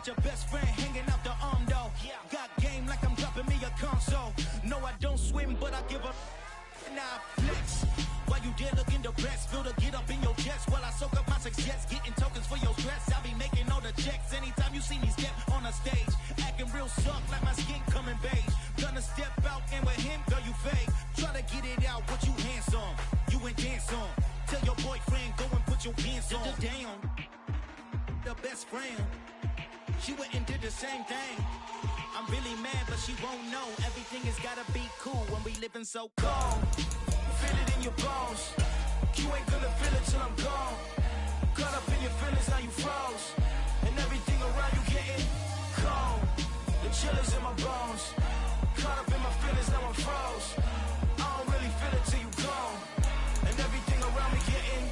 got your best friend hanging out the arm though. Got game like I'm dropping me a console. No, I don't swim, but I give up. Now I flex. While you there looking the best, feel to get up in your chest while I soak up my success, getting tokens for your stress. I be making all the checks anytime you see me step on a stage, acting real suck like my skin coming beige. Gonna step out and with him, girl, you fake. Try to get it out, what you handsome, you ain't dance on. Tell your boyfriend, go and put your pants on. Down, the best friend, she went and did the same thing. I'm really mad, but she won't know. Everything has gotta be cool when we living so cold. Feel it in your bones. You ain't gonna feel it till I'm gone. Caught up in your feelings, now you froze. And everything around you getting cold. The chill is in my bones. Caught up in my feelings, now I'm froze. I don't really feel it till you gone. And everything around me getting,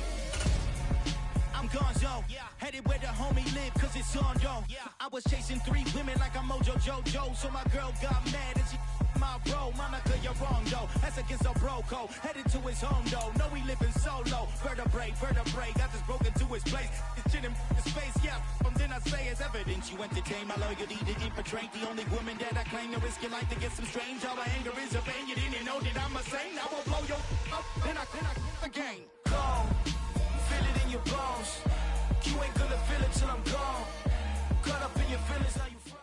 I'm gonzo. Headed where the homie live, cause it's on, yo. I was chasing 3 women like I'm Mojo Jojo. So my girl got mad and she my bro. Monica, you're wrong, though. That's against a bro code. Headed to his home, though. No, he living solo. Vertebrae. Got this broken to his place. His chin in his face, yeah. Then I say it's evidence. You entertain my loyalty to infiltrate the only woman that I claim to risk your life to get some strange. All my anger is a pain. You didn't know that I'm a saint. I will blow your up. Then I again. Gone. Feel it in your bones. You ain't gonna feel it till I'm gone. Caught up in your feelings, now you froze.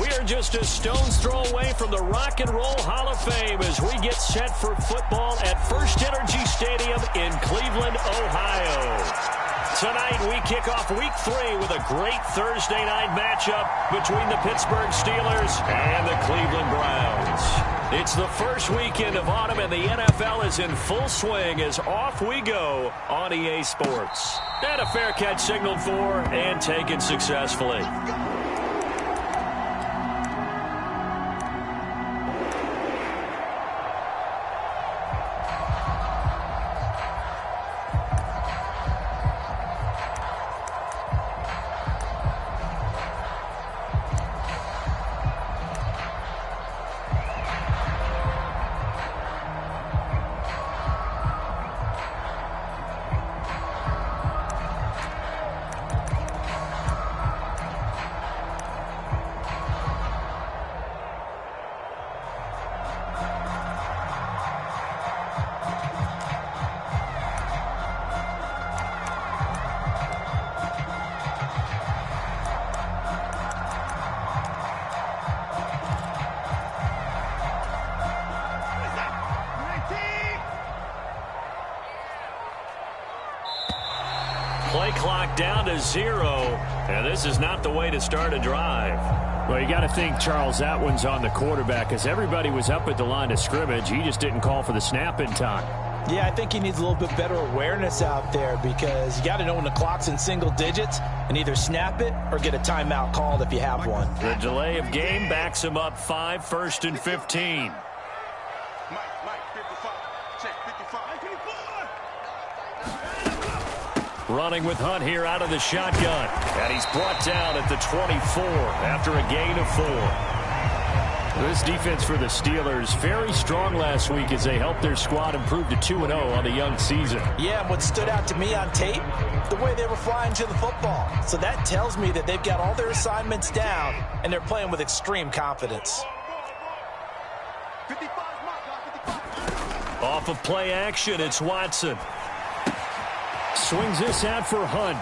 We are just a stone's throw away from the Rock and Roll Hall of Fame as we get set for football at First Energy Stadium in Cleveland, Ohio. Tonight we kick off Week 3 with a great Thursday night matchup between the Pittsburgh Steelers and the Cleveland Browns. It's the first weekend of autumn and the NFL is in full swing as off we go on EA Sports. And a fair catch signaled for and taken successfully. Play clock down to 0, and this is not the way to start a drive. Well, you got to think, Charles, that one's on the quarterback as everybody was up at the line of scrimmage. He just didn't call for the snap in time. Yeah, I think he needs a little bit better awareness out there because you got to know when the clock's in single digits and either snap it or get a timeout called if you have one. The delay of game backs him up 5, 1st and 15. Running with Hunt here out of the shotgun. And he's brought down at the 24 after a gain of 4. This defense for the Steelers, very strong last week as they helped their squad improve to 2-0 on the young season. Yeah, and what stood out to me on tape, the way they were flying to the football. So that tells me that they've got all their assignments down, and they're playing with extreme confidence. Off of play action, it's Watson. Swings this out for Hunt.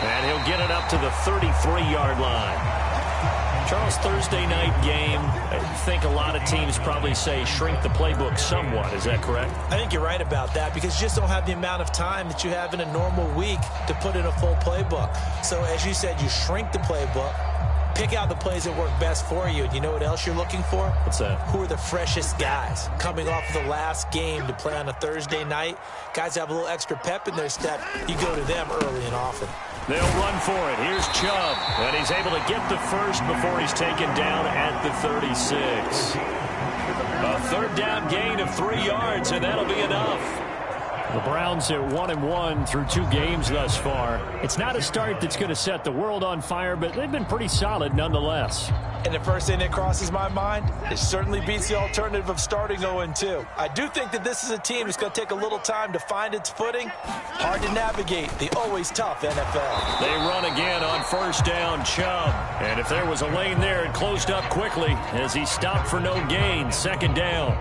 And he'll get it up to the 33-yard line. Charles, Thursday night game, I think a lot of teams probably say shrink the playbook somewhat. Is that correct? I think you're right about that because you just don't have the amount of time that you have in a normal week to put in a full playbook. So as you said, you shrink the playbook, pick out the plays that work best for you. And you know what else you're looking for? What's that? Who are the freshest guys coming off of the last game to play on a Thursday night? Guys have a little extra pep in their step. You go to them early and often. They'll run for it. Here's Chubb. And he's able to get the first before he's taken down at the 36. A third down gain of 3 yards, and that'll be enough. The Browns at 1-1 through 2 games thus far. It's not a start that's going to set the world on fire, but they've been pretty solid nonetheless. And the first thing that crosses my mind, it certainly beats the alternative of starting 0-2. I do think that this is a team that's going to take a little time to find its footing. Hard to navigate the always tough NFL. They run again on first down, Chubb. And if there was a lane there, it closed up quickly as he stopped for no gain. Second down.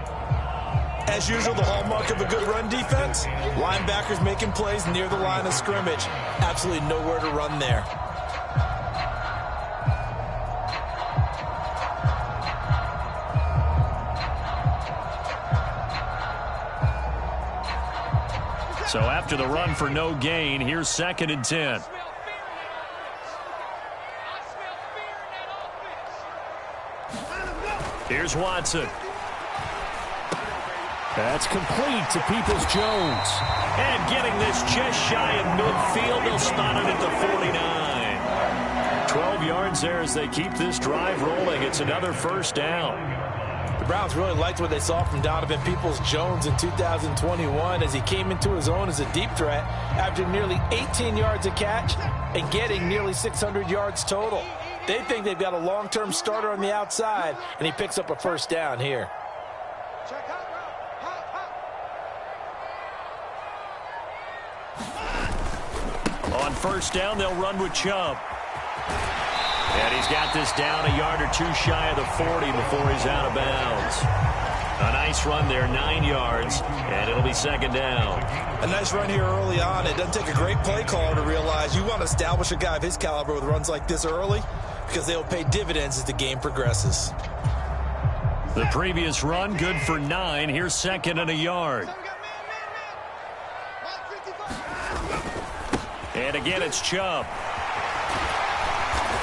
As usual, the hallmark of a good run defense, linebackers making plays near the line of scrimmage. Absolutely nowhere to run there. So after the run for no gain, here's 2nd and 10. Here's Watson. That's complete to Peoples-Jones. And getting this just shy of midfield, they'll spot it at the 49. 12 yards there as they keep this drive rolling. It's another first down. The Browns really liked what they saw from Donovan Peoples-Jones in 2021 as he came into his own as a deep threat after nearly 18 yards a catch and getting nearly 600 yards total. They think they've got a long-term starter on the outside, and he picks up a first down here. On first down, they'll run with Chubb. And he's got this down a yard or 2 shy of the 40 before he's out of bounds. A nice run there, 9 yards, and it'll be second down. A nice run here early on. It doesn't take a great play caller to realize you want to establish a guy of his caliber with runs like this early because they'll pay dividends as the game progresses. The previous run, good for 9. Here's 2nd and a yard. And again, it's Chubb.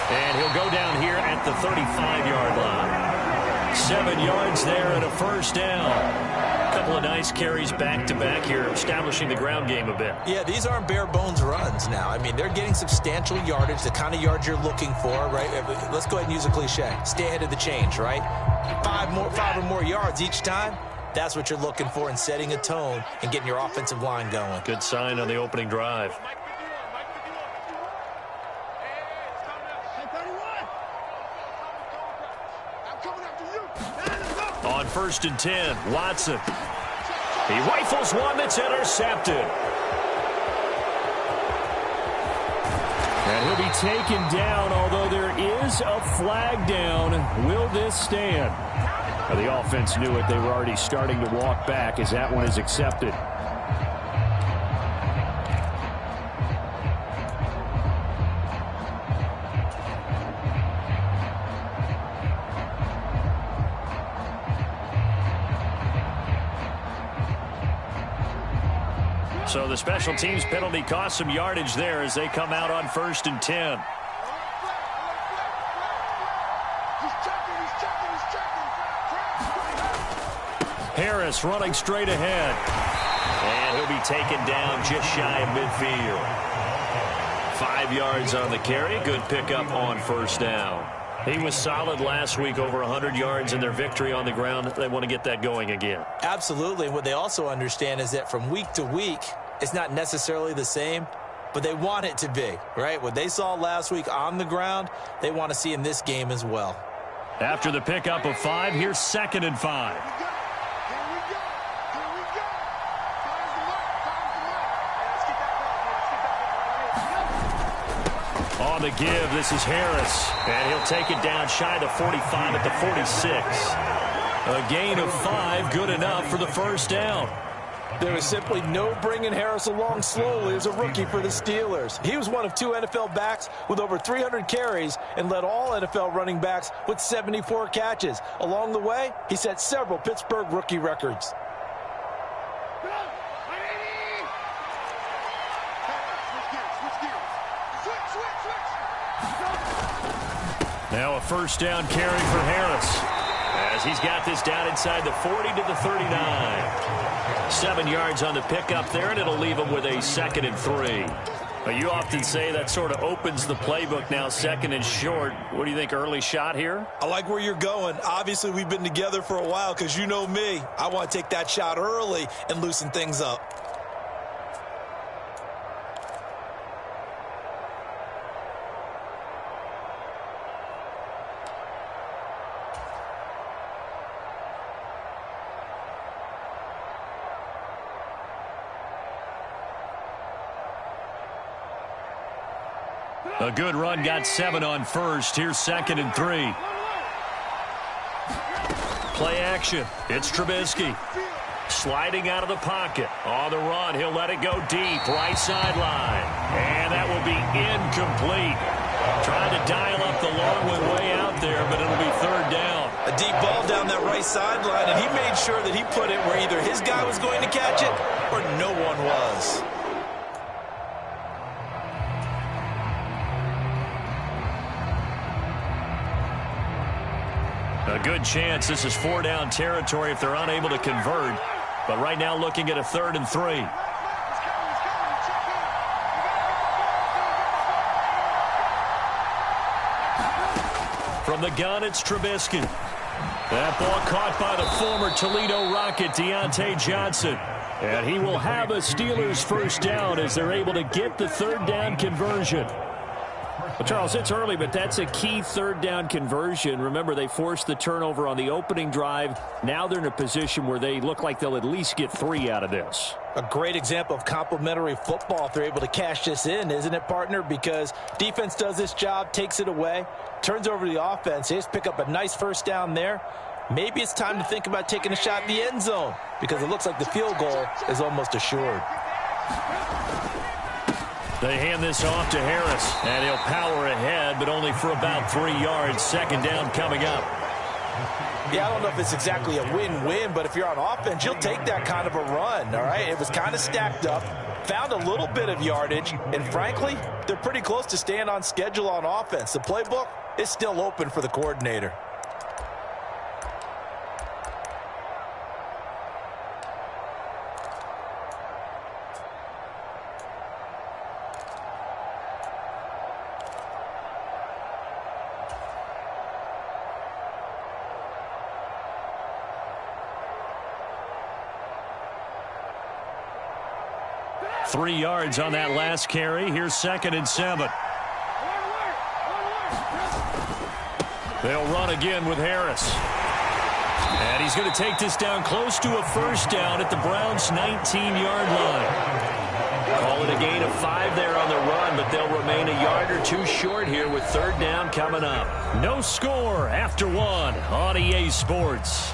And he'll go down here at the 35-yard line. 7 yards there and a first down. A couple of nice carries back-to-back here, establishing the ground game a bit. Yeah, these aren't bare-bones runs now. I mean, they're getting substantial yardage, the kind of yards you're looking for, right? Let's go ahead and use a cliche. Stay ahead of the change, right? 5 or more yards each time. That's what you're looking for in setting a tone and getting your offensive line going. Good sign on the opening drive. On 1st and 10, Watson. He rifles one that's intercepted. And he'll be taken down, although there is a flag down. Will this stand? Well, the offense knew it. They were already starting to walk back as that one is accepted. So the special teams penalty cost some yardage there as they come out on 1st and 10. Harris running straight ahead. And he'll be taken down just shy of midfield. 5 yards on the carry. Good pickup on first down. He was solid last week, over 100 yards in their victory on the ground. They want to get that going again. Absolutely. What they also understand is that from week to week, it's not necessarily the same, but they want it to be, right? What they saw last week on the ground, they want to see in this game as well. After the pickup of 5, here's 2nd and 5. On the give, this is Harris, and he'll take it down shy of the 45 at the 46. A gain of 5, good enough for the first down. There is simply no bringing Harris along slowly as a rookie for the Steelers. He was one of 2 NFL backs with over 300 carries and led all NFL running backs with 74 catches. Along the way, he set several Pittsburgh rookie records. Now a first down carry for Harris as he's got this down inside the 40 to the 39. 7 yards on the pickup there, and it'll leave him with a 2nd and 3. You often say that sort of opens the playbook now, 2nd and short. What do you think, early shot here? I like where you're going. Obviously, we've been together for a while because you know me. I want to take that shot early and loosen things up. A good run got 7 on first. Here's 2nd and 3. Play action. It's Trubisky. Sliding out of the pocket. On the run, he'll let it go deep. Right sideline. And that will be incomplete. Trying to dial up the long one way out there, but it'll be 3rd down. A deep ball down that right sideline, and he made sure that he put it where either his guy was going to catch it or no one was. A good chance this is 4-down territory if they're unable to convert. But right now looking at a 3rd and 3. From the gun, it's Trubisky. That ball caught by the former Toledo Rocket, Deontay Johnson. And he will have a Steelers 1st down as they're able to get the 3rd down conversion. Well, Charles, it's early, but that's a key 3rd down conversion. Remember, they forced the turnover on the opening drive. Now they're in a position where they look like they'll at least get 3 out of this. A great example of complementary football if they're able to cash this in, isn't it, partner? Because defense does this job, takes it away, turns over to the offense. They just pick up a nice 1st down there. Maybe it's time to think about taking a shot in the end zone because it looks like the field goal is almost assured. They hand this off to Harris, and he'll power ahead, but only for about 3 yards. 2nd down coming up. Yeah, I don't know if it's exactly a win-win, but if you're on offense, you'll take that kind of a run, all right? It was kind of stacked up, found a little bit of yardage, and frankly, they're pretty close to staying on schedule on offense. The playbook is still open for the coordinator. Three yards on that last carry. Here's 2nd and 7. They'll run again with Harris. And he's going to take this down close to a 1st down at the Browns' 19-yard line. Call it a gain of 5 there on the run, but they'll remain a yard or 2 short here with 3rd down coming up. No score after 1 on EA Sports.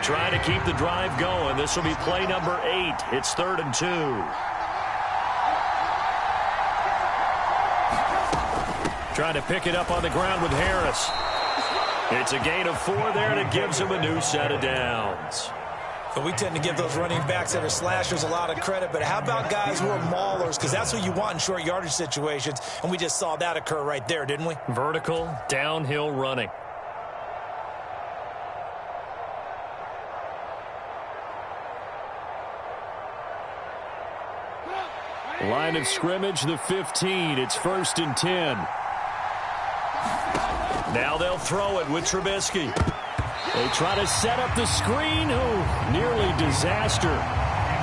Trying to keep the drive going. This will be play number 8. It's 3rd and 2. Trying to pick it up on the ground with Harris. It's a gain of 4 there, and it gives him a new set of downs. But we tend to give those running backs that are slashers a lot of credit, but how about guys who are maulers? Because that's what you want in short yardage situations, and we just saw that occur right there, didn't we? Vertical, downhill running. Line of scrimmage, the 15. It's 1st and 10. Now they'll throw it with Trubisky. They try to set up the screen. Oh, nearly disaster.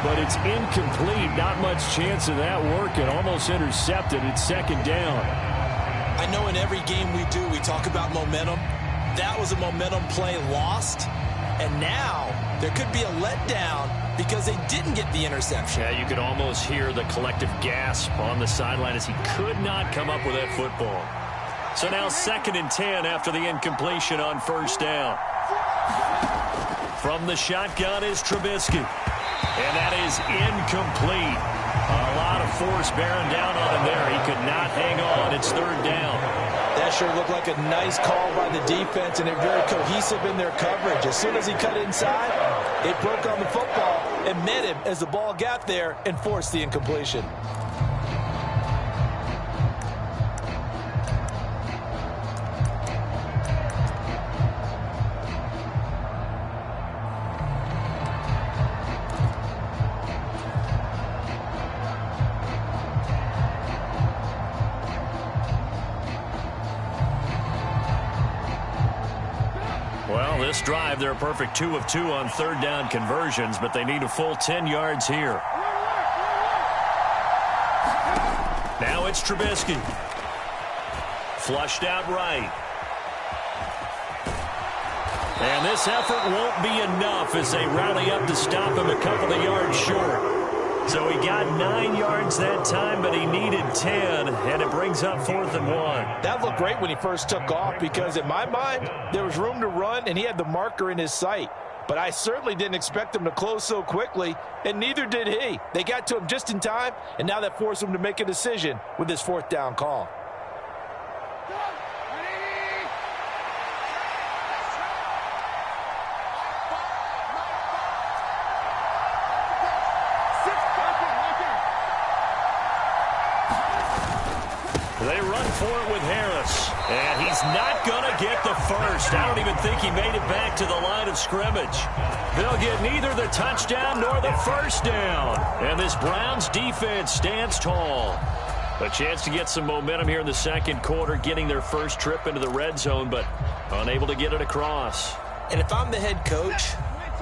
But it's incomplete. Not much chance of that working. Almost intercepted. It's 2nd down. I know in every game we do, we talk about momentum. That was a momentum play lost. And now there could be a letdown because they didn't get the interception. Yeah, you could almost hear the collective gasp on the sideline as he could not come up with that football. So now 2nd and 10 after the incompletion on 1st down. From the shotgun is Trubisky. And that is incomplete. A lot of force bearing down on him there. He could not hang on. It's 3rd down. That sure looked like a nice call by the defense, and they're very cohesive in their coverage. As soon as he cut inside, it broke on the football and met him as the ball got there and forced the incompletion. this drive, they're a perfect 2 of 2 on third down conversions, but they need a full 10 yards here. Now it's Trubisky. Flushed out right. And this effort won't be enough as they rally up to stop him a couple of yards short. So he got 9 yards that time, but he needed 10, and it brings up 4th and 1. That looked great when he first took off because, in my mind, there was room to run, and he had the marker in his sight. But I certainly didn't expect him to close so quickly, and neither did he. They got to him just in time, and now that forced him to make a decision with his 4th down call. They run for it with Harris, and he's not going to get the first. I don't even think he made it back to the line of scrimmage. They'll get neither the touchdown nor the first down, and this Browns defense stands tall. A chance to get some momentum here in the second quarter, getting their first trip into the red zone, but unable to get it across. And if I'm the head coach,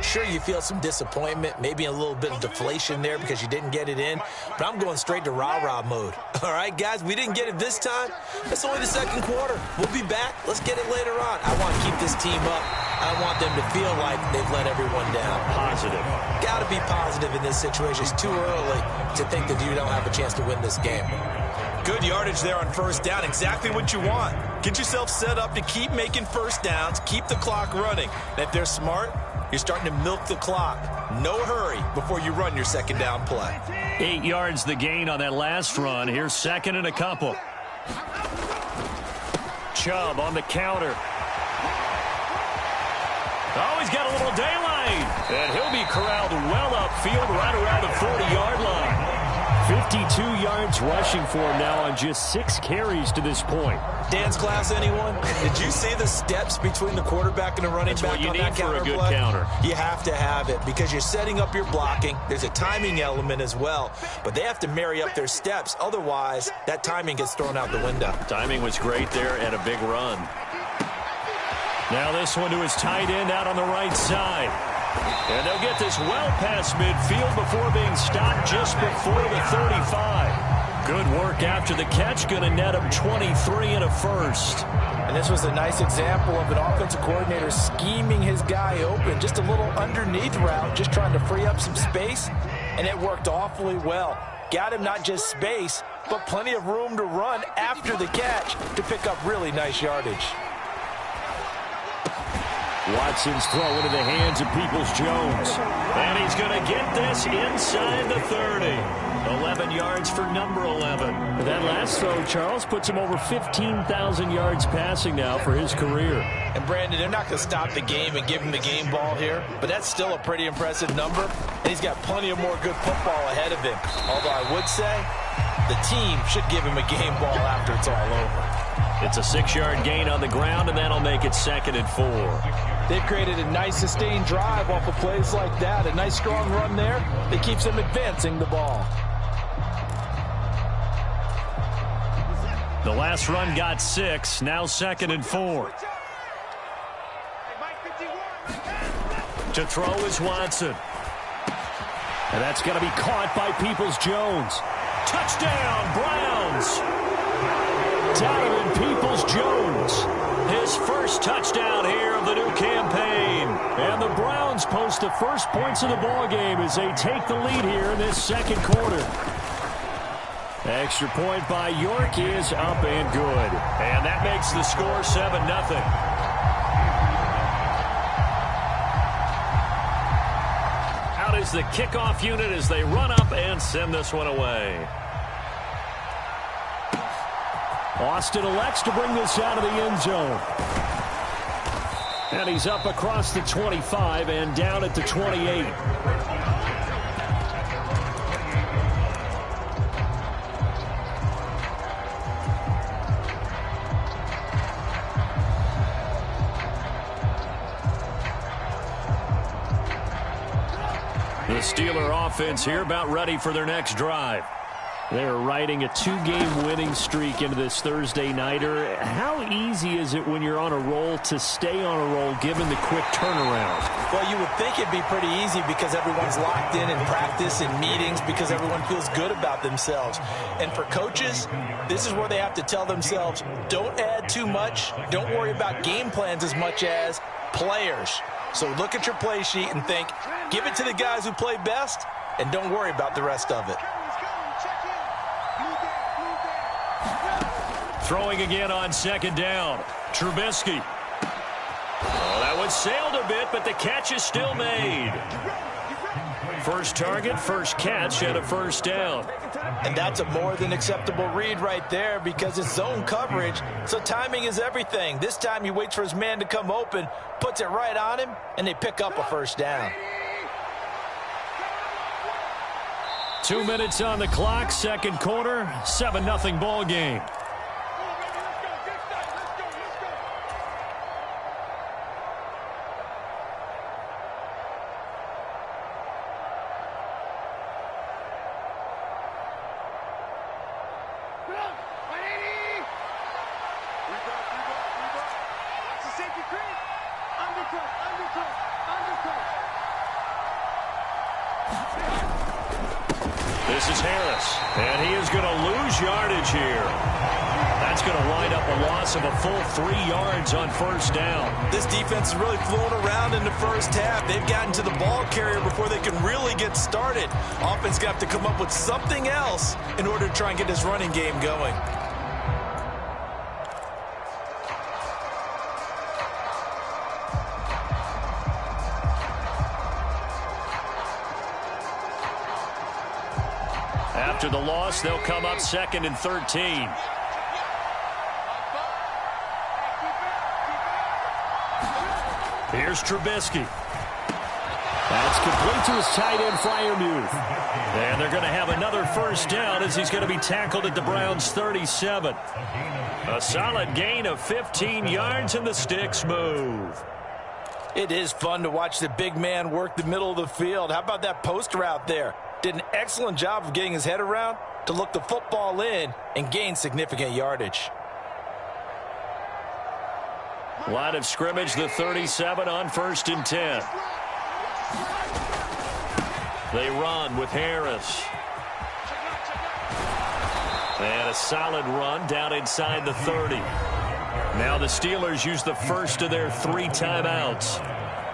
sure, you feel some disappointment, maybe a little bit of deflation there because you didn't get it in, but I'm going straight to rah-rah mode. All right, guys, we didn't get it this time. That's only the second quarter. We'll be back. Let's get it later on. I want to keep this team up. I want them to feel like they've let everyone down. Positive. Got to be positive in this situation. It's too early to think that you don't have a chance to win this game. Good yardage there on first down. Exactly what you want. Get yourself set up to keep making first downs, keep the clock running. And if they're smart, you're starting to milk the clock. No hurry before you run your second down play. 8 yards the gain on that last run. Here's second and a couple. Chubb on the counter. Oh, he's got a little daylight. And he'll be corralled well upfield right around the 40-yard line. 52 yards rushing for him now on just 6 carries to this point. Dance class, anyone? Did you see the steps between the quarterback and the running back on that counter play? That's what you need for a good counter. You have to have it because you're setting up your blocking. There's a timing element as well, but they have to marry up their steps. Otherwise, that timing gets thrown out the window. Timing was great there and a big run. Now this one to his tight end out on the right side. And they'll get this well past midfield before being stopped just before the 35. Good work after the catch. Going to net him 23 and a first. And this was a nice example of an offensive coordinator scheming his guy open. Just a little underneath route, just trying to free up some space. And it worked awfully well. Got him not just space, but plenty of room to run after the catch to pick up really nice yardage. Watson's throw into the hands of Peoples-Jones. And he's going to get this inside the 30. 11 yards for number 11. That last throw, Charles, puts him over 15,000 yards passing now for his career. And, Brandon, they're not going to stop the game and give him the game ball here, but that's still a pretty impressive number. And he's got plenty of more good football ahead of him. Although I would say the team should give him a game ball after it's all over. It's a 6-yard gain on the ground, and that'll make it 2nd and 4. They've created a nice sustained drive off of plays like that. A nice strong run there that keeps them advancing the ball. The last run got 6. Now 2nd and 4. To throw is Watson. And that's going to be caught by Peoples-Jones. Touchdown, Browns! Donovan Peoples-Jones. His first touchdown here of the new campaign. And the Browns post the first points of the ballgame as they take the lead here in this second quarter. Extra point by York is up and good. And that makes the score 7-0. Out is the kickoff unit as they run up and send this one away. Austin elects to bring this out of the end zone. And he's up across the 25 and down at the 28. The Steeler offense here about ready for their next drive. They're riding a 2-game winning streak into this Thursday nighter. How easy is it when you're on a roll to stay on a roll given the quick turnaround? Well, you would think it'd be pretty easy because everyone's locked in practice and meetings because everyone feels good about themselves. And for coaches, this is where they have to tell themselves, don't add too much. Don't worry about game plans as much as players. So look at your play sheet and think, give it to the guys who play best, and don't worry about the rest of it. Throwing again on second down. Trubisky. Oh, that one sailed a bit, but the catch is still made. First target, first catch, and a first down. And that's a more than acceptable read right there because it's zone coverage, so timing is everything. This time he waits for his man to come open, puts it right on him, and they pick up a first down. 2 minutes on the clock, second quarter, 7-0 ball game. This is Harris, and he is going to lose yardage here. That's going to wind up a loss of a full 3 yards on first down. This defense is really flown around in the first half. They've gotten to the ball carrier before they can really get started. Offense got to come up with something else in order to try and get this running game going. After the loss, they'll come up 2nd and 13. Here's Trubisky. That's complete to his tight end, Freiermuth. And they're going to have another first down as he's going to be tackled at the Browns' 37. A solid gain of 15 yards, and the sticks move. It is fun to watch the big man work the middle of the field. How about that post route there? Did an excellent job of getting his head around to look the football in and gain significant yardage. Line of scrimmage, the 37 on 1st and 10. They run with Harris. And a solid run down inside the 30. Now the Steelers use the first of their 3 timeouts,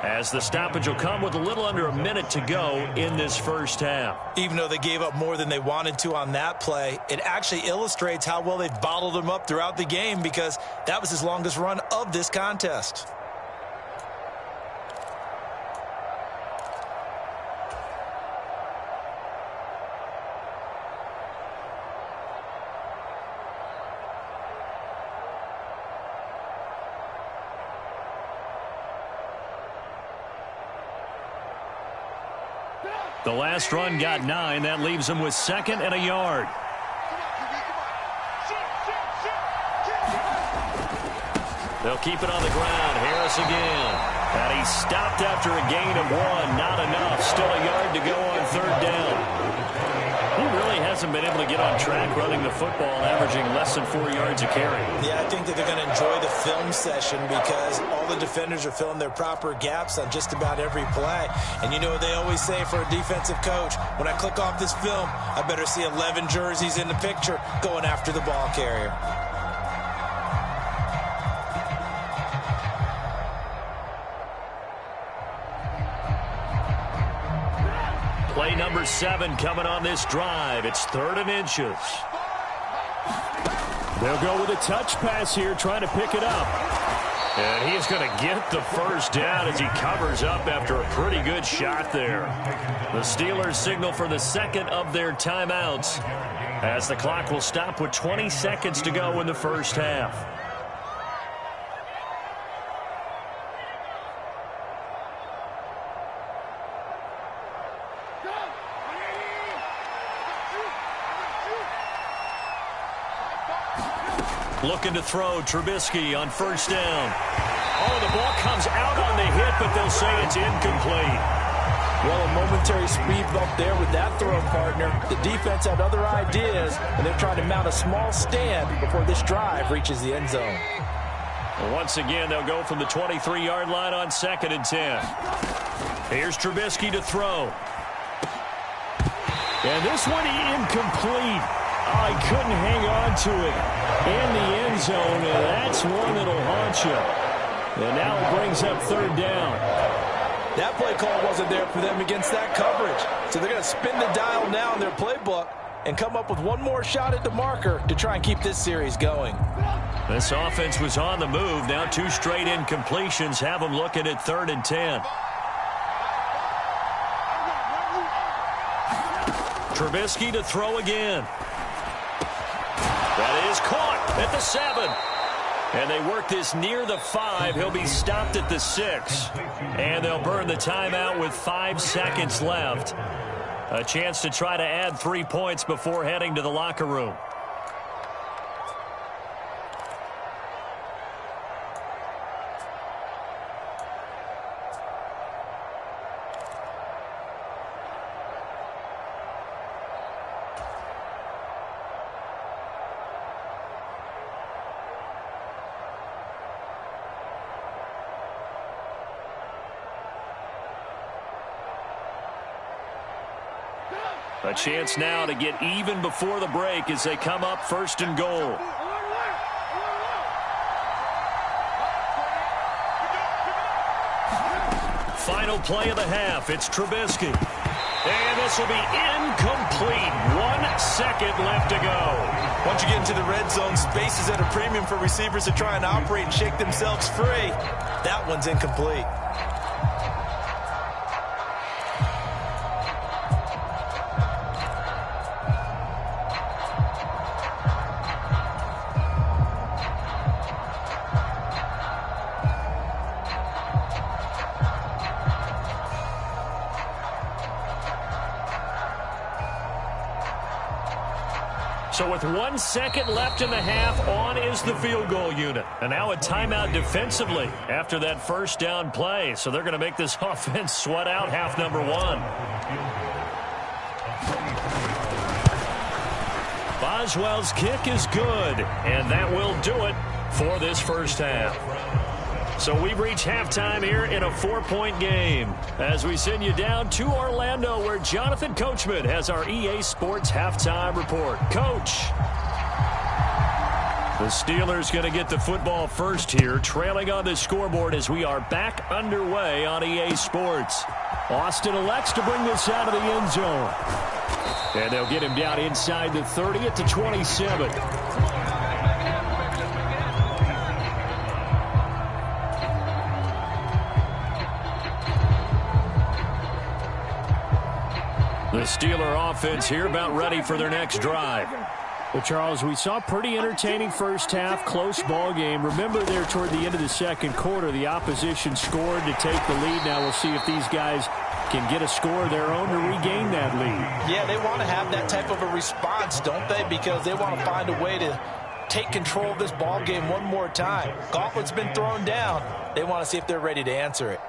as the stoppage will come with a little under a minute to go in this first half. Even though they gave up more than they wanted to on that play, it actually illustrates how well they've bottled him up throughout the game because that was his longest run of this contest. The last run got 9. That leaves them with 2nd and a yard. They'll keep it on the ground. Harris again. And he stopped after a gain of 1. Not enough. Still a yard to go on 3rd down. He really hasn't been able to get on track running the football, averaging less than 4 yards a carry. Yeah, I think that they're going to enjoy the film session because all the defenders are filling their proper gaps on just about every play. And you know what they always say for a defensive coach, when I click off this film, I better see 11 jerseys in the picture going after the ball carrier. Play number 7 coming on this drive. It's 3rd and inches. They'll go with a touch pass here, trying to pick it up. And he's going to get the first down as he covers up after a pretty good shot there. The Steelers signal for the 2nd of their timeouts as the clock will stop with 20 seconds to go in the first half. Looking to throw, Trubisky on 1st down. Oh, the ball comes out on the hit, but they'll say it's incomplete. Well, a momentary speed bump there with that throw, partner. The defense had other ideas, and they're trying to mount a small stand before this drive reaches the end zone. Once again, they'll go from the 23-yard line on 2nd and 10. Here's Trubisky to throw. And this one incomplete. Oh, he couldn't hang on to it in the end zone, and that's one that'll haunt you. And now it brings up 3rd down. That play call wasn't there for them against that coverage. So they're going to spin the dial now in their playbook and come up with one more shot at the marker to try and keep this series going. This offense was on the move. Now 2 straight incompletions have them looking at 3rd and 10. Trubisky to throw again. That is caught at the 7. And they work this near the 5. He'll be stopped at the 6. And they'll burn the timeout with 5 seconds left. A chance to try to add 3 points before heading to the locker room. A chance now to get even before the break as they come up 1st and goal. Final play of the half. It's Trubisky. And this will be incomplete. 1 second left to go. Once you get into the red zone, space is at a premium for receivers to try and operate and shake themselves free. That one's incomplete. So with 1 second left in the half, on is the field goal unit. And now a timeout defensively after that 1st down play. So they're going to make this offense sweat out half number 1. Boswell's kick is good. And that will do it for this 1st half. So we've reached halftime here in a 4-point game as we send you down to Orlando where Jonathan Coachman has our EA Sports halftime report. Coach. The Steelers going to get the football first here, trailing on the scoreboard as we are back underway on EA Sports. Austin elects to bring this out of the end zone. And they'll get him down inside the 30 at the 27. The Steeler offense here about ready for their next drive. Well, Charles, we saw pretty entertaining first half, close ball game. Remember there toward the end of the 2nd quarter, the opposition scored to take the lead. Now we'll see if these guys can get a score of their own to regain that lead. Yeah, they want to have that type of a response, don't they? Because they want to find a way to take control of this ball game one more time. Gauntlet's been thrown down. They want to see if they're ready to answer it.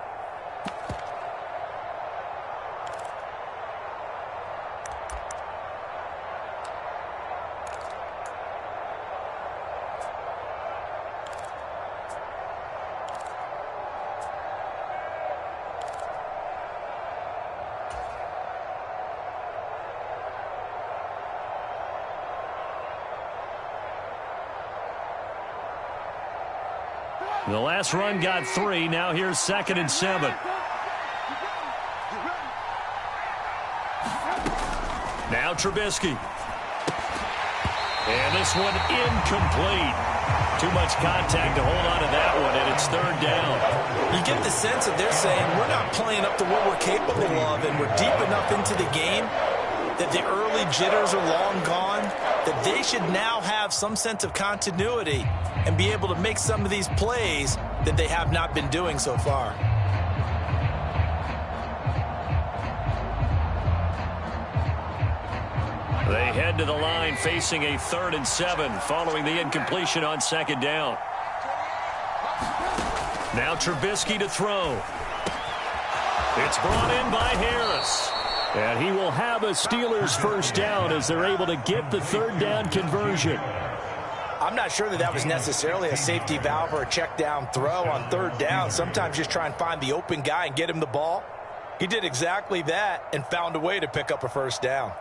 The last run got 3. Now here's 2nd and 7. Now Trubisky. And this one incomplete. Too much contact to hold on to that one, and it's 3rd down. You get the sense that they're saying we're not playing up to what we're capable of, and we're deep enough into the game that the early jitters are long gone, that they should now have some sense of continuity and be able to make some of these plays that they have not been doing so far. They head to the line facing a 3rd and 7 following the incompletion on 2nd down. Now Trubisky to throw. It's brought in by Harris. And he will have a Steelers first down as they're able to get the third down conversion. I'm not sure that was necessarily a safety valve or a check down throw on third down. Sometimes just try and find the open guy and get him the ball. He did exactly that and found a way to pick up a first down.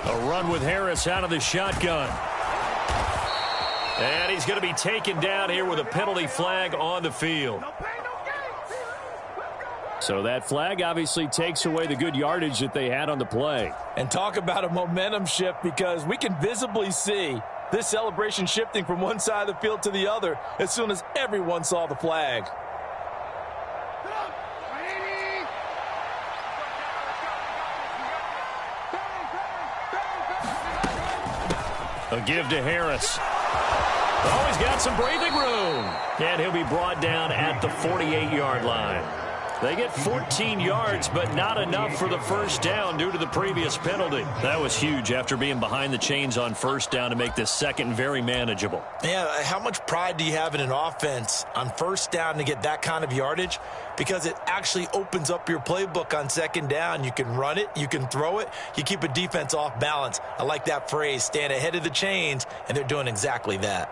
A run with Harris out of the shotgun. And he's going to be taken down here with a penalty flag on the field. So that flag obviously takes away the good yardage that they had on the play. And talk about a momentum shift, because we can visibly see this celebration shifting from one side of the field to the other as soon as everyone saw the flag. A give to Harris. Oh, he's got some breathing room. And he'll be brought down at the 48-yard line. They get 14 yards, but not enough for the first down due to the previous penalty. That was huge after being behind the chains on first down to make this second very manageable. Yeah, how much pride do you have in an offense on first down to get that kind of yardage? Because it actually opens up your playbook on second down. You can run it, you can throw it, you keep a defense off balance. I like that phrase, stand ahead of the chains, and they're doing exactly that.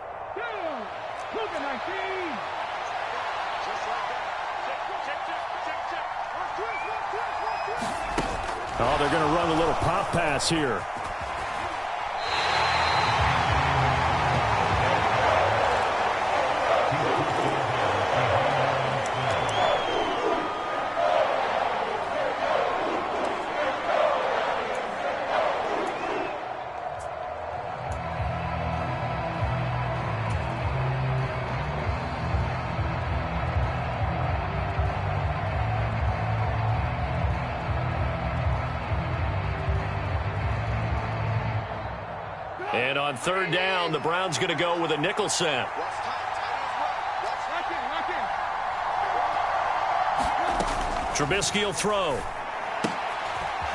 Oh, they're going to run a little pop pass here. And on third down, the Browns going to go with a nickel set. Trubisky will throw.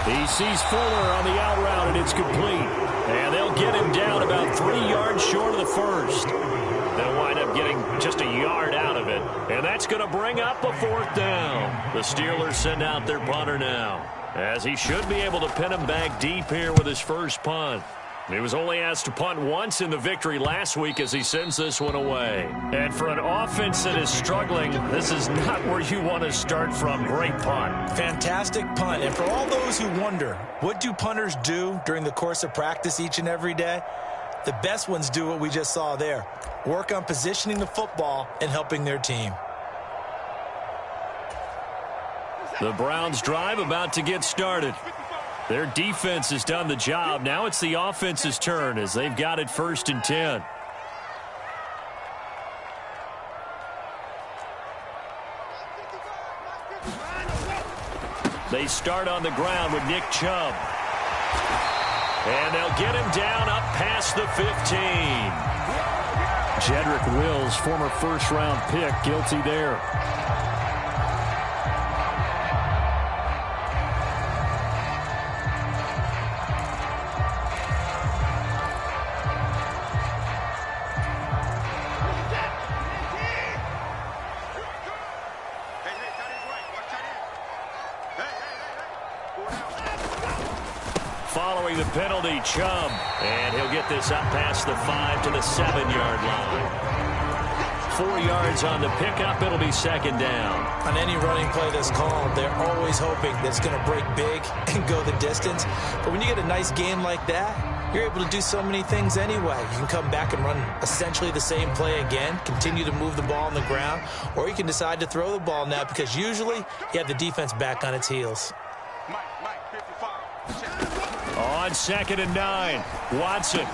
He sees Fuller on the out route, and it's complete. And they'll get him down about 3 yards short of the first. They'll wind up getting just a yard out of it. And that's going to bring up a fourth down. The Steelers send out their punter now, as he should be able to pin him back deep here with his first punt. He was only asked to punt once in the victory last week as he sends this one away. And for an offense that is struggling, this is not where you want to start from. Great punt. Fantastic punt. And for all those who wonder, what do punters do during the course of practice each and every day? The best ones do what we just saw there. Work on positioning the football and helping their team. The Browns drive about to get started. Their defense has done the job. Now it's the offense's turn as they've got it 1st and 10. They start on the ground with Nick Chubb. And they'll get him down up past the 15. Jedrick Wills, former first-round pick, guilty there. Following the penalty, Chubb. And he'll get this up past the 5 to the 7-yard line. 4 yards on the pickup. It'll be 2nd down. On any running play that's called, they're always hoping that it's going to break big and go the distance. But when you get a nice game like that, you're able to do so many things anyway. You can come back and run essentially the same play again, continue to move the ball on the ground, or you can decide to throw the ball now because usually you have the defense back on its heels. On 2nd and 9, Watson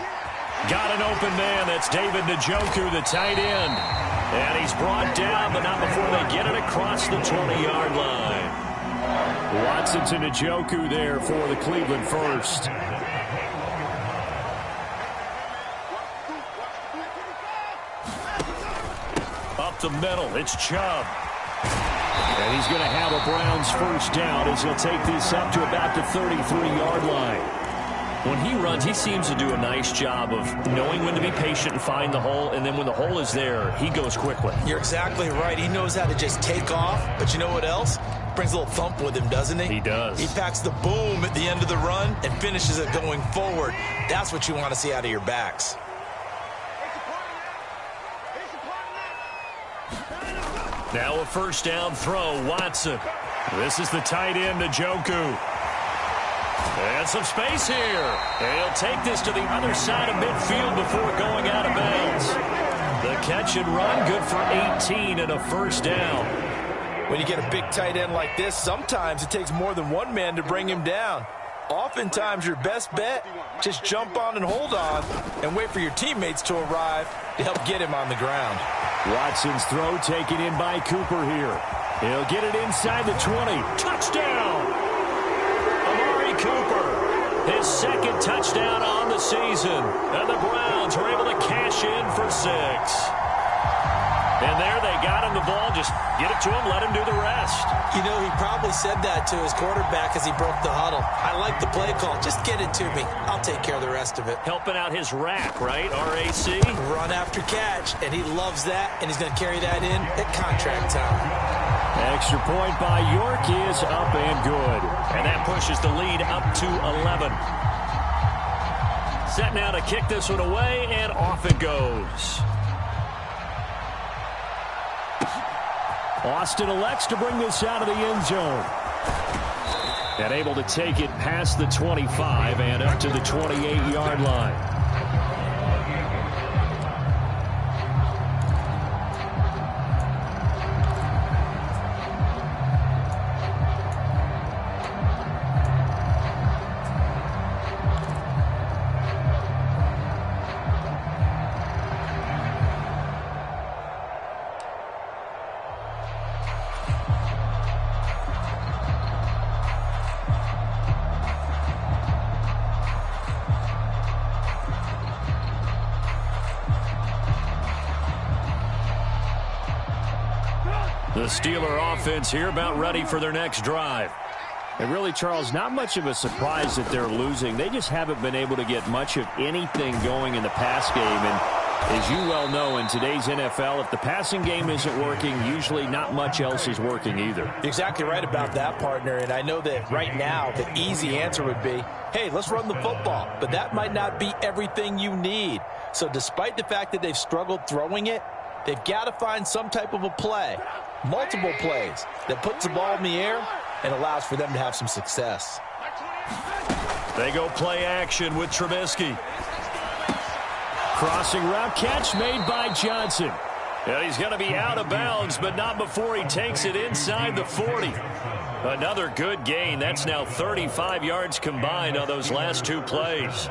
got an open man. That's David Njoku, the tight end. And he's brought down, but not before they get it across the 20-yard line. Watson to Njoku there for the Cleveland first. Up the middle, it's Chubb. And he's going to have a Browns first down as he'll take this up to about the 33-yard line. When he runs, he seems to do a nice job of knowing when to be patient and find the hole, and then when the hole is there, he goes quickly. You're exactly right. He knows how to just take off, but you know what else? Brings a little thump with him, doesn't he? He does. He packs the boom at the end of the run and finishes it going forward. That's what you want to see out of your backs. Now a first down throw, Watson. This is the tight end, Njoku. And some space here. And he'll take this to the other side of midfield before going out of bounds. The catch and run, good for 18 and a first down. When you get a big tight end like this, sometimes it takes more than one man to bring him down. Oftentimes, your best bet, just jump on and hold on and wait for your teammates to arrive to help get him on the ground. Watson's throw taken in by Cooper here. He'll get it inside the 20. Touchdown! Amari Cooper, his second touchdown on the season. And the Browns were able to cash in for 6. And there they got him the ball. Just get it to him, let him do the rest. You know, he probably said that to his quarterback as he broke the huddle. I like the play call. Just get it to me. I'll take care of the rest of it. Helping out his rack, right? R-A-C? Run after catch, and he loves that, and he's going to carry that in at contract time. Extra point by York is up and good. And that pushes the lead up to 11. Set now to kick this one away, and off it goes. Austin elects to bring this out of the end zone. And able to take it past the 25 and up to the 28-yard line. The Steeler offense here about ready for their next drive. And really, Charles, not much of a surprise that they're losing. They just haven't been able to get much of anything going in the pass game. And as you well know, in today's NFL, if the passing game isn't working, usually not much else is working either. You're exactly right about that, partner. And I know that right now the easy answer would be, hey, let's run the football. But that might not be everything you need. So despite the fact that they've struggled throwing it, they've got to find some type of a play, multiple plays, that puts the ball in the air and allows for them to have some success. They go play action with Trubisky. Crossing route catch made by Johnson. And he's going to be out of bounds, but not before he takes it inside the 40. Another good gain. That's now 35 yards combined on those last two plays.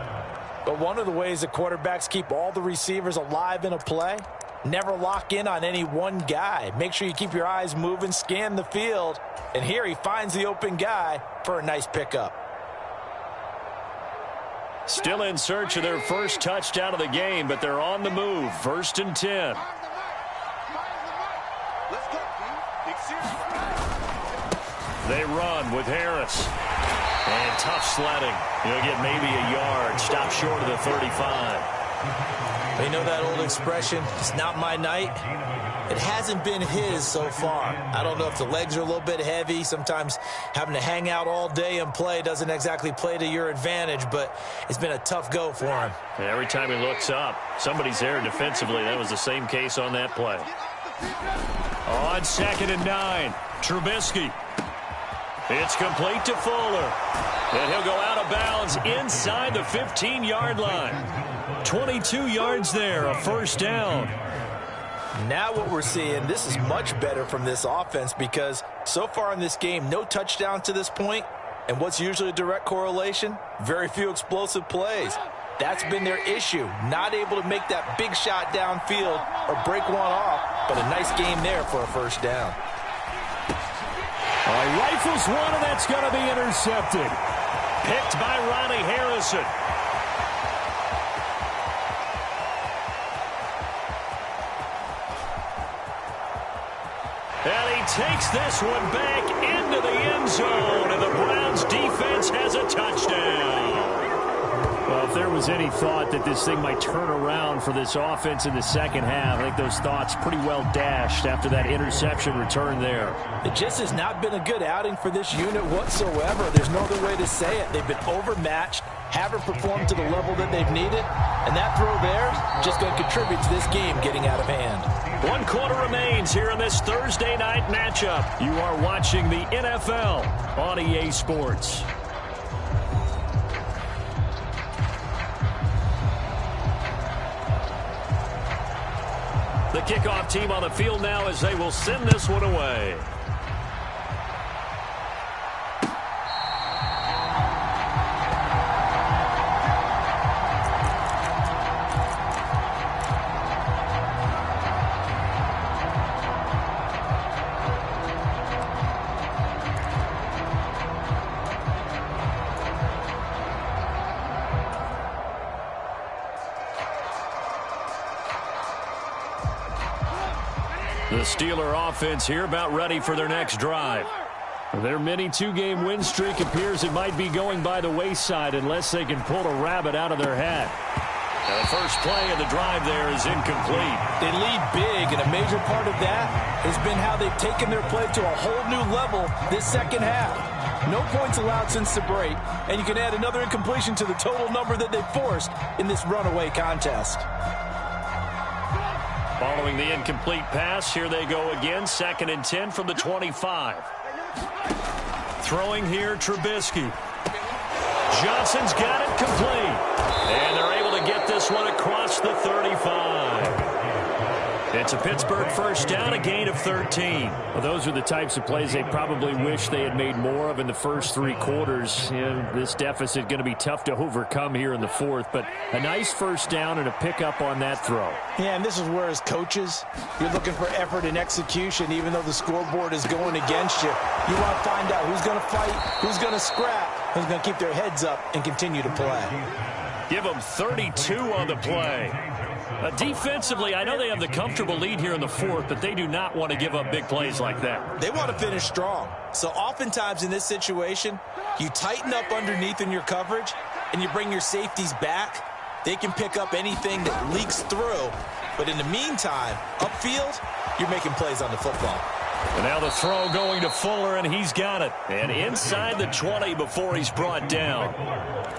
But one of the ways that quarterbacks keep all the receivers alive in a play, never lock in on any one guy. Make sure you keep your eyes moving, scan the field. And here he finds the open guy for a nice pickup. Still in search of their first touchdown of the game, but they're on the move. 1st and 10. They run with Harris. And tough sledding. He'll get maybe a yard. Stop short of the 35. You know that old expression, it's not my night? It hasn't been his so far. I don't know if the legs are a little bit heavy. Sometimes having to hang out all day and play doesn't exactly play to your advantage, but it's been a tough go for him. And every time he looks up, somebody's there defensively. That was the same case on that play. On 2nd and 9, Trubisky. It's complete to Fuller. And he'll go out of bounds inside the 15-yard line. 22 yards there, a first down. Now what we're seeing, this is much better from this offense because so far in this game, no touchdown to this point. And what's usually a direct correlation? Very few explosive plays. That's been their issue. Not able to make that big shot downfield or break one off, but a nice game there for a first down. Rifles one, and that's going to be intercepted. Picked by Ronnie Harrison. And he takes this one back into the end zone, and the Browns defense has a touchdown. was any thought that this thing might turn around for this offense in the second half, I think those thoughts pretty well dashed after that interception return there. It just has not been a good outing for this unit whatsoever. There's no other way to say it. They've been overmatched, haven't performed to the level that they've needed, and that throw there is just going to contribute to this game getting out of hand. 1 quarter remains here in this Thursday night matchup. You are watching the NFL on EA Sports. The kickoff team on the field now as they will send this one away. The Steeler offense here about ready for their next drive. Their mini two-game win streak appears it might be going by the wayside unless they can pull a rabbit out of their hat. Now the first play of the drive there is incomplete. They lead big, and a major part of that has been how they've taken their play to a whole new level this second half. No points allowed since the break, and you can add another incompletion to the total number that they've forced in this runaway contest. Following the incomplete pass, here they go again. 2nd and 10 from the 25. Throwing here, Trubisky. Johnson's got it complete. And they're able to get this one across the 35. It's a Pittsburgh first down, a gain of 13. Well, those are the types of plays they probably wish they had made more of in the first 3 quarters. This deficit going to be tough to overcome here in the fourth, but a nice first down and a pickup on that throw. Yeah, and this is where, as coaches, you're looking for effort and execution, even though the scoreboard is going against you. You want to find out who's going to fight, who's going to scrap, who's going to keep their heads up and continue to play. Give them 32 on the play. Defensively, I know they have the comfortable lead here in the fourth, but they do not want to give up big plays like that. They want to finish strong. So oftentimes in this situation, you tighten up underneath in your coverage, and you bring your safeties back. They can pick up anything that leaks through. But in the meantime, upfield, you're making plays on the football. And now the throw going to Fuller, and he's got it. And inside the 20 before he's brought down.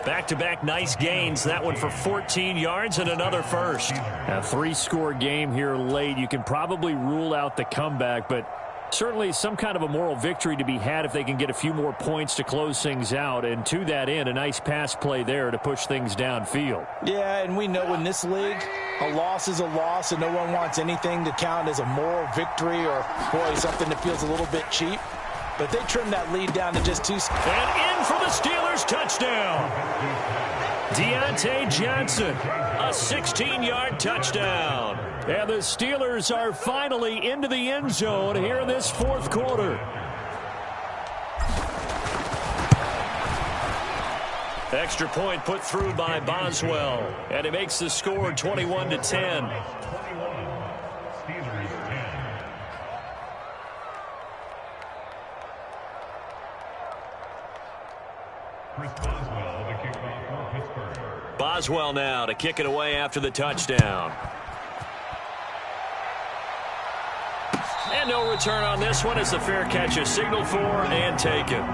Back-to-back nice gains. That one for 14 yards and another first. A 3-score game here late. You can probably rule out the comeback, but certainly some kind of a moral victory to be had if they can get a few more points to close things out. And to that end, a nice pass play there to push things downfield. Yeah, and we know in this league, a loss is a loss, and no one wants anything to count as a moral victory or, boy, something that feels a little bit cheap. But they trimmed that lead down to just 2. And in for the Steelers, touchdown. Deontay Johnson, a 16-yard touchdown. And the Steelers are finally into the end zone here in this fourth quarter. Extra point put through by Boswell. And he makes the score 21-10. Boswell now to kick it away after the touchdown. And no return on this one as the fair catch is signaled for and taken.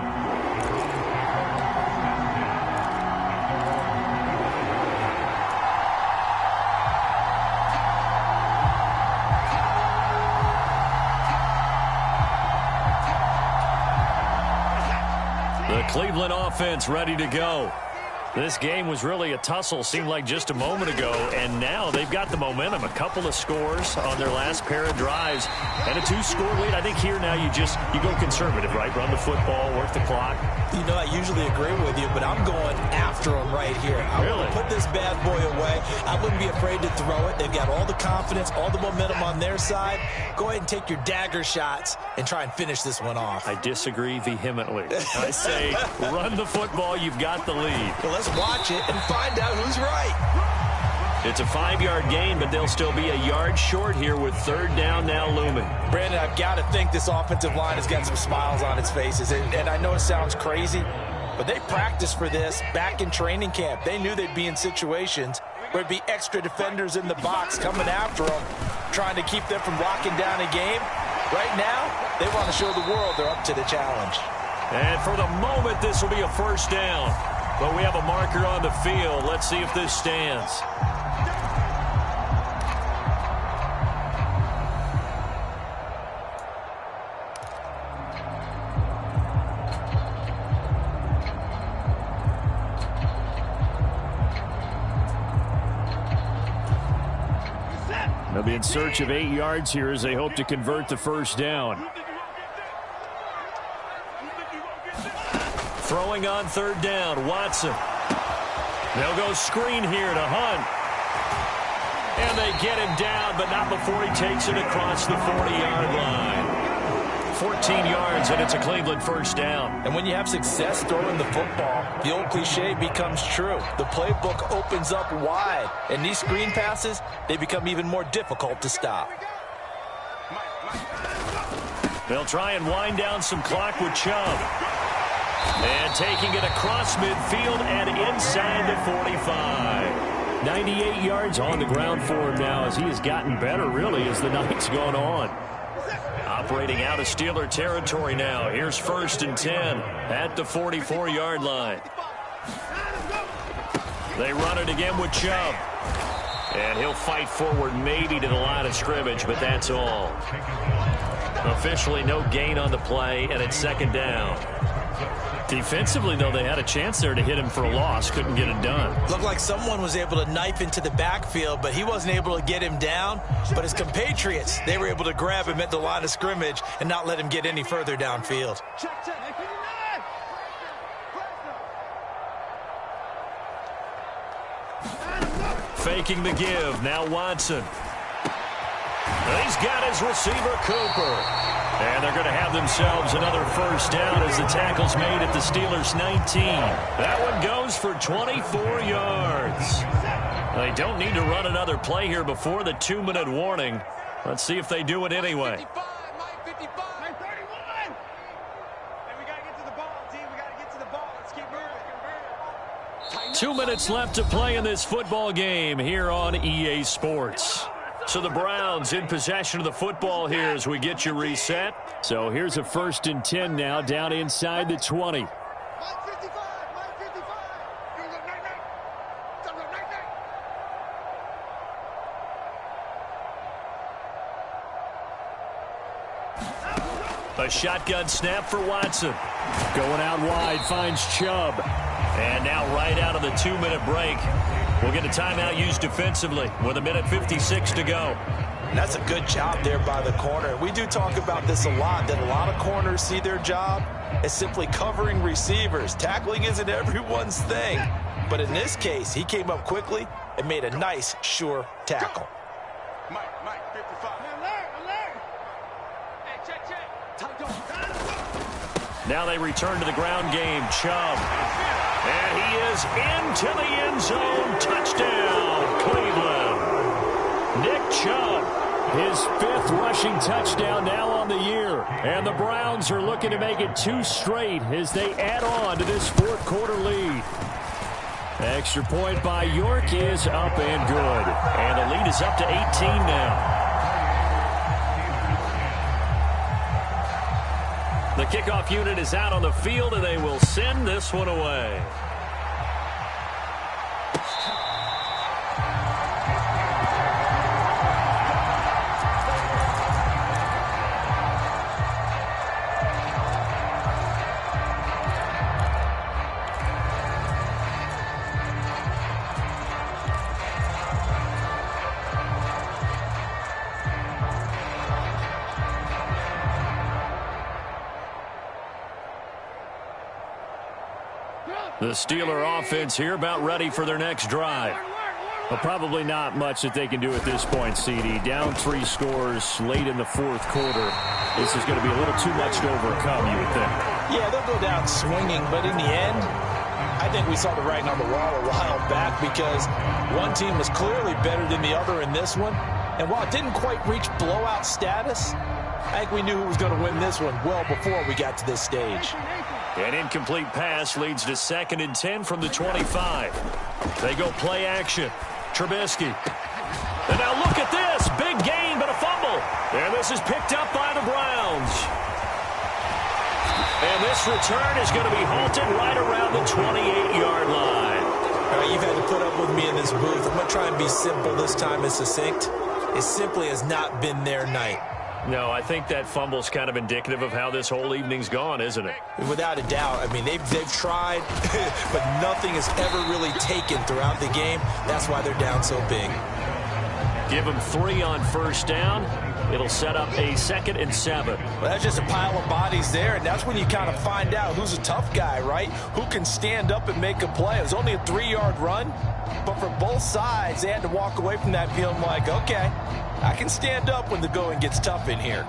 The Cleveland offense ready to go. This game was really a tussle, seemed like just a moment ago, and now they've got the momentum. A couple of scores on their last pair of drives, and a 2-score lead. I think here now you go conservative, right? Run the football, work the clock. You know, I usually agree with you, but I'm going after them right here. I want to put this bad boy away. I wouldn't be afraid to throw it. They've got all the confidence, all the momentum on their side. Go ahead and take your dagger shots and try and finish this one off. I disagree vehemently. I say run the football. You've got the lead. Well, let's watch it and find out who's right. It's a 5-yard gain, but they'll still be a yard short here with 3rd down now looming. Brandon, I've got to think this offensive line has got some smiles on its faces. And I know it sounds crazy, but they practiced for this back in training camp. They knew they'd be in situations where there'd be extra defenders in the box coming after them, trying to keep them from locking down a game. Right now, they want to show the world they're up to the challenge. And for the moment, this will be a first down. But we have a marker on the field. Let's see if this stands. They'll be in search of 8 yards here as they hope to convert the first down. Throwing on third down, Watson. They'll go screen here to Hunt. And they get him down, but not before he takes it across the 40-yard line. 14 yards, and it's a Cleveland first down. And when you have success throwing the football, the old cliche becomes true. The playbook opens up wide, and these screen passes, they become even more difficult to stop. They'll try and wind down some clock with Chubb. And taking it across midfield and inside the 45. 98 yards on the ground for him now as he has gotten better, really, as the night's gone on. Operating out of Steeler territory now. Here's 1st and 10 at the 44-yard line. They run it again with Chubb. And he'll fight forward maybe to the line of scrimmage, but that's all. Officially no gain on the play, and it's second down. Defensively, though, they had a chance there to hit him for a loss. Couldn't get it done. Looked like someone was able to knife into the backfield, but he wasn't able to get him down. But his compatriots, they were able to grab him at the line of scrimmage and not let him get any further downfield. Faking the give. Now Watson. He's got his receiver, Cooper. And they're going to have themselves another first down as the tackle's made at the Steelers' 19. That one goes for 24 yards. They don't need to run another play here before the 2-minute warning. Let's see if they do it anyway. 2 minutes left to play in this football game here on EA Sports. So the Browns in possession of the football here as we get you reset. So here's a 1st and 10 now down inside the 20. A shotgun snap for Watson. Going out wide, finds Chubb. And now right out of the 2-minute break, we'll get a timeout used defensively with 1:56 to go. And that's a good job there by the corner. We do talk about this a lot, that a lot of corners see their job as simply covering receivers. Tackling isn't everyone's thing. But in this case, he came up quickly and made a nice, sure tackle. Mike, 55. Alert! Hey, check. Now they return to the ground game. Chubb. And he is into the end zone. Touchdown, Cleveland. Nick Chubb. His 5th rushing touchdown now on the year. And the Browns are looking to make it 2 straight as they add on to this 4th quarter lead. Extra point by York is up and good. And the lead is up to 18 now. The kickoff unit is out on the field, and they will send this one away. The Steeler offense here about ready for their next drive. Well, probably not much that they can do at this point, CD. Down 3 scores late in the 4th quarter. This is going to be a little too much to overcome, you would think. Yeah, they'll go down swinging, but in the end, I think we saw the writing on the wall a while back because one team was clearly better than the other in this one. And while it didn't quite reach blowout status, I think we knew who was going to win this one well before we got to this stage. An incomplete pass leads to 2nd and 10 from the 25. They go play action. Trubisky. And now look at this. Big gain, but a fumble. And this is picked up by the Browns. And this return is going to be halted right around the 28-yard line. All right, you've had to put up with me in this booth. I'm going to try and be simple this time and succinct. It simply has not been their night. No, I think that fumble's kind of indicative of how this whole evening's gone, isn't it? Without a doubt. I mean, they've tried, but nothing has ever really taken throughout the game. That's why they're down so big. Give them 3 on first down. It'll set up a 2nd and 7. Well, that's just a pile of bodies there, and that's when you kind of find out who's a tough guy, right? Who can stand up and make a play. It was only a 3-yard run, but for both sides, they had to walk away from that feeling like, okay, I can stand up when the going gets tough in here.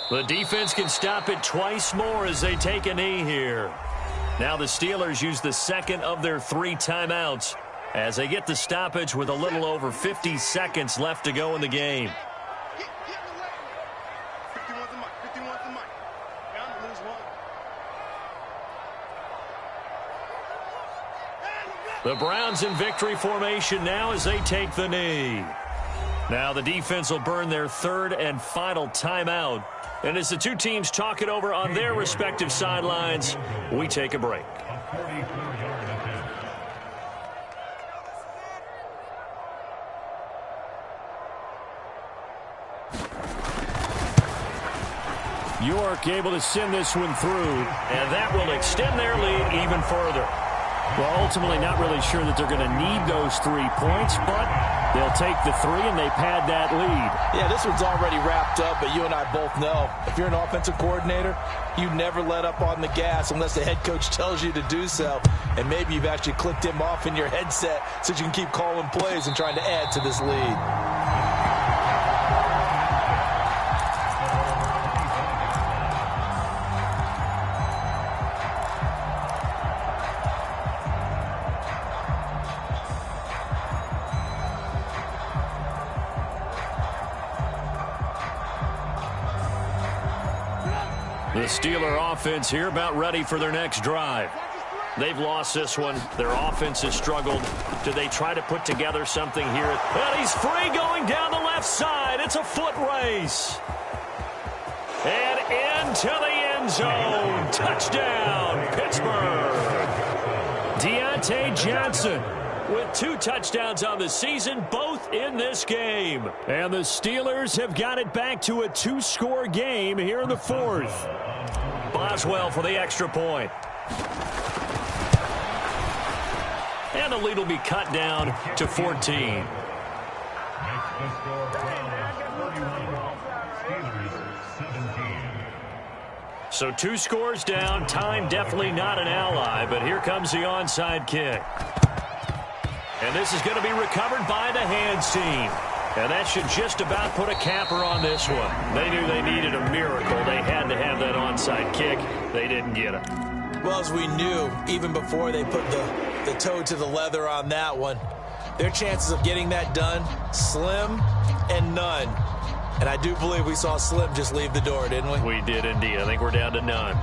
The defense can stop it twice more as they take a knee here. Now the Steelers use the 2nd of their 3 timeouts as they get the stoppage with a little over 50 seconds left to go in the game. The Browns in victory formation now as they take the knee. Now the defense will burn their 3rd and final timeout. And as the two teams talk it over on their respective sidelines, we take a break. York able to send this one through. And that will extend their lead even further. Well, ultimately not really sure that they're going to need those 3 points, but they'll take the 3 and they pad that lead. Yeah, this one's already wrapped up, but you and I both know if you're an offensive coordinator, you never let up on the gas unless the head coach tells you to do so. And maybe you've actually clicked him off in your headset so you can keep calling plays and trying to add to this lead. The Steeler offense here about ready for their next drive. They've lost this one. Their offense has struggled. Do they try to put together something here? And he's free going down the left side. It's a foot race. And into the end zone. Touchdown, Pittsburgh. Deontay Johnson with 2 touchdowns on the season, both in this game. And the Steelers have got it back to a 2-score game here in the 4th. Boswell for the extra point. And the lead will be cut down to 14. So 2 scores down. Time definitely not an ally, but here comes the onside kick. And this is going to be recovered by the hands team. And that should just about put a capper on this one. They knew they needed a miracle. They had to have that onside kick. They didn't get it. Well, as we knew, even before they put the toe to the leather on that one, their chances of getting that done, slim and none. And I do believe we saw Slim just leave the door, didn't we? We did indeed. I think we're down to none.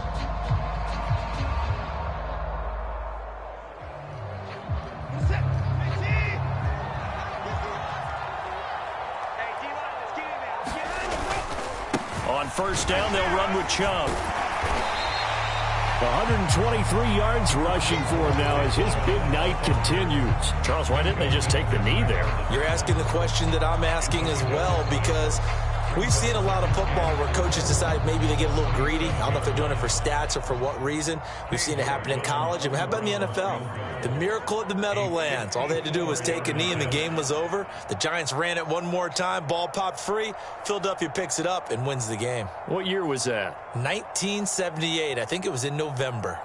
On first down, they'll run with Chubb. 123 yards rushing for him now as his big night continues. Charles, why didn't they just take the knee there? You're asking the question that I'm asking as well, because we've seen a lot of football where coaches decide maybe they get a little greedy. I don't know if they're doing it for stats or for what reason. We've seen it happen in college. And how about in the NFL? The miracle at the Meadowlands. All they had to do was take a knee and the game was over. The Giants ran it one more time. Ball popped free. Philadelphia picks it up and wins the game. What year was that? 1978. I think it was in November.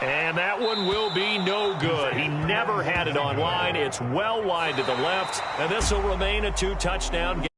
And that one will be no good. He never had it online. It's well wide to the left, and this will remain a 2-touchdown game.